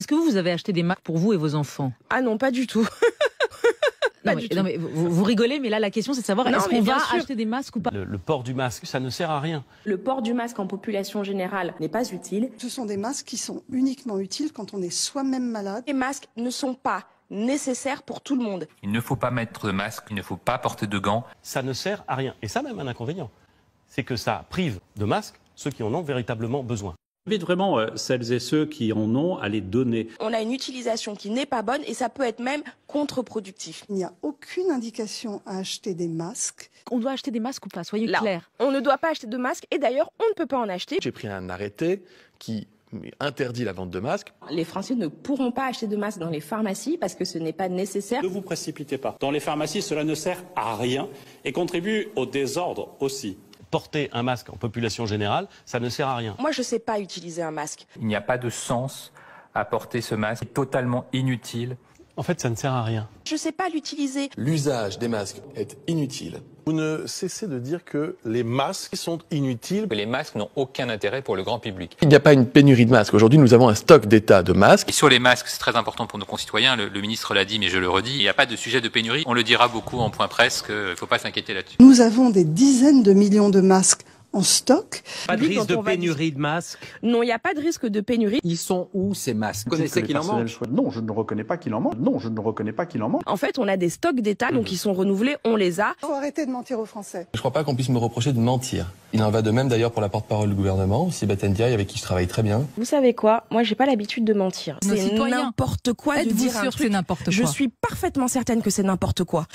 Est-ce que vous avez acheté des masques pour vous et vos enfants? Ah non, pas du tout. Non mais vous rigolez, mais là la question c'est de savoir est-ce qu'on va acheter des masques ou pas? Le port du masque, ça ne sert à rien. Le port du masque en population générale n'est pas utile. Ce sont des masques qui sont uniquement utiles quand on est soi-même malade. Les masques ne sont pas nécessaires pour tout le monde. Il ne faut pas mettre de masque, il ne faut pas porter de gants. Ça ne sert à rien. Et ça même un inconvénient. C'est que ça prive de masques ceux qui en ont véritablement besoin. J'invite vraiment celles et ceux qui en ont à les donner. On a une utilisation qui n'est pas bonne et ça peut être même contre-productif. Il n'y a aucune indication à acheter des masques. On doit acheter des masques ou pas? Soyez Là, clairs. on ne doit pas acheter de masques et d'ailleurs on ne peut pas en acheter. J'ai pris un arrêté qui interdit la vente de masques. Les Français ne pourront pas acheter de masques dans les pharmacies parce que ce n'est pas nécessaire. Ne vous précipitez pas. Dans les pharmacies, cela ne sert à rien et contribue au désordre aussi. Porter un masque en population générale, ça ne sert à rien. Moi, je ne sais pas utiliser un masque. Il n'y a pas de sens à porter ce masque, c'est totalement inutile. En fait, ça ne sert à rien. Je ne sais pas l'utiliser. L'usage des masques est inutile. Vous ne cessez de dire que les masques sont inutiles. Les masques n'ont aucun intérêt pour le grand public. Il n'y a pas une pénurie de masques. Aujourd'hui, nous avons un stock d'état de masques. Et sur les masques, c'est très important pour nos concitoyens, le ministre l'a dit, mais je le redis, il n'y a pas de sujet de pénurie. On le dira beaucoup en point presse, qu'il ne faut pas s'inquiéter là-dessus. Nous avons des dizaines de millions de masques en stock. Pas de risque de pénurie de masques? Non, il n'y a pas de risque de pénurie. Ils sont où ces masques? Vous connaissez qu'il en manque? Non, je ne reconnais pas qu'il en manque. Non, je ne reconnais pas qu'il en manque. En fait, on a des stocks d'État, donc ils sont renouvelés, on les a. Il faut arrêter de mentir aux Français. Je ne crois pas qu'on puisse me reprocher de mentir. Il en va de même d'ailleurs pour la porte-parole du gouvernement, Sibeth Ndiaye, avec qui je travaille très bien. Vous savez quoi? Moi, j'ai pas l'habitude de mentir. Nos C'est citoyens, n'importe quoi de êtes-vous dire un sûr que c'est truc. n'importe quoi? Je suis parfaitement certaine que c'est n'importe quoi.